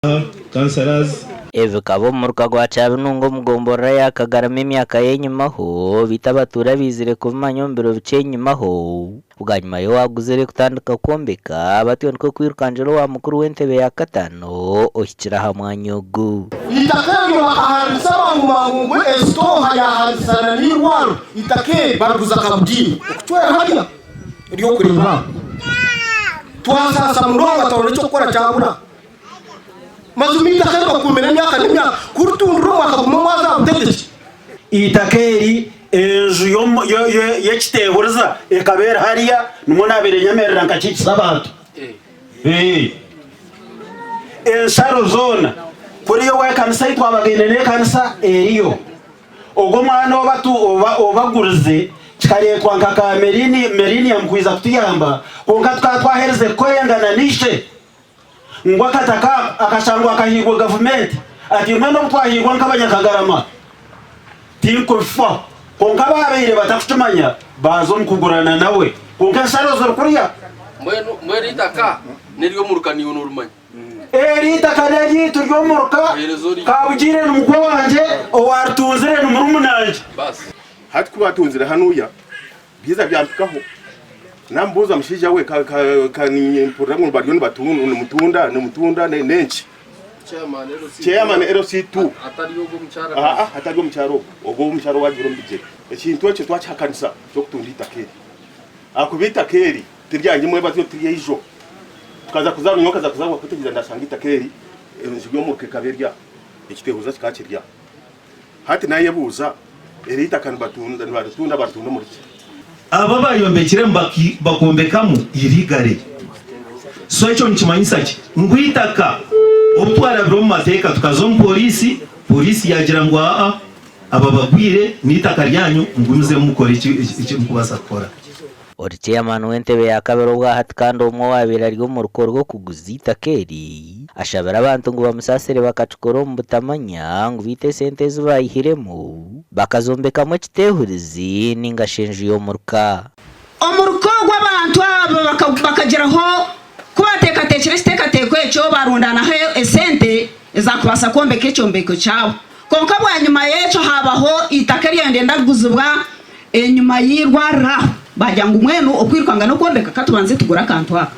councillors Eve kabo mu rwagwa cyabinungo mugombora yakagarama imyaka yenyumaho bitabatura bizire kuva nyombero bicenyumaho bwa nyuma yo waguzere kutandika kombeka abatiwe nko kwirukanjero wa mukuru w'entebe ya katano oshyira hamwe nyugu itakero ahanza bangu esto haya hansana ni waro itake baruza kabudi kutwera hariya iriyo kureba twasasa murongo tawore cyo gukora cyabura mazumita kandi bakumena myaka n'imyaka kurutunduro bakaguma mwaza buteteke itakeri ejo yekitehuriza ekabera hariya numunabere nyamerera nkakikisa abantu ensaro zona kuri yo wekanisa itwabagene ne kanisa eriyo ubwo mwana obagurize kikaretwa nkaka merini yamkwiza kutiyamba konka twatwahereze koyengana nishe ngwa kataka akashangwa akahigwa government ati mwendo twahigwa nk'abanyakagarama tinko fa konka babere batakutumanya bazo mkugurana nawe konka saro zo kuriya mweri taka niryo murukani unurumanya taka nayi turyo muruka kabugire numukwe wanje owartunzire numurumunanje basi hati kubatunzira hanuya biza byamfikaho nambuza mshija we kani programu barioni batunu numutunda nenchi chairman LC2 atari mcharo ogo mcharo wajiro mbije ekintu cyo twachakanisa cyo kutundita keri akubita keri tiryanye mwe bazo tiriye ijo tukaza kuzana nyoka za kuzana kutegiza ndasangita keri njyo mu kekaberya ekitehuza kikakirya hati naye buza erita kan batunda muri aba bayombekire bakombekamo irigare so icyo nkimanyisa ki ngwitaka obutwara biro mu mateka tukazo mu polisi yagira ngo aba bagwire nitaka ryanyu ngunuze mukora iki mukubasa gukora Chairman w'entebe ya kabero bwa hatkando umwe wabira ryo mu ruko rwo kuguzita keri ashabara abantu ngo bamusasire bakacukoro mu butamanya ngo bite sente zubayihiremo bakazombekamo kitehurizi ningashenje yo muruka omuruko gw'abantu abo bakageraho kubateka tekwe cyo barundana he esente ezakubasa kombeka icyombeko cyawo konka bwa nyuma yeco habaho itakari yendenda guzubwa enyuma yirwara bajya ngo umwenu okwirukanga no kombeka katubanze tugura kantu aka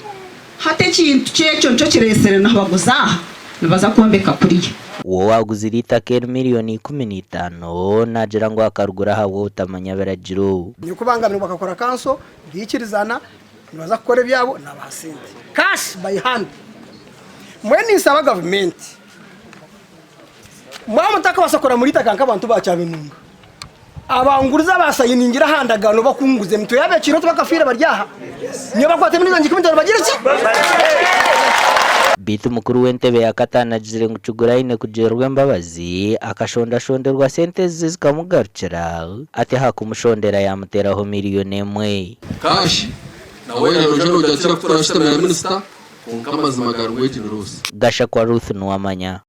hate kintu cyeco nco kiresere nabaguzaha nibaza kombeka kuriye uwo waguzira itakeri miliyoni 15 nagira ngo akarugura hawo utamanya barajiro ni kubangamira bakakora kanso bikirizana nibaza gukora byabo nabasente cash by hand mweni saba government mwamutaka basakora muri takanka abantu bacyabinunga abanguriza basayiningira handagano bakunguze mito yabe kiro tubakafira baryaha niyo bakwate muri zangi kumintaro bagira iki bitu mukuru w'entebe ya katana jire ngucugura ine kujerwe mbabazi akashondashonderwa sente zikamugarukira ati hakumushondera yamuteraho miliyoni 1 kashi nawe rero joro cyakora kuturashita na minister konka mazima garwe jinrose gasha kwa Ruth Nuwamanya.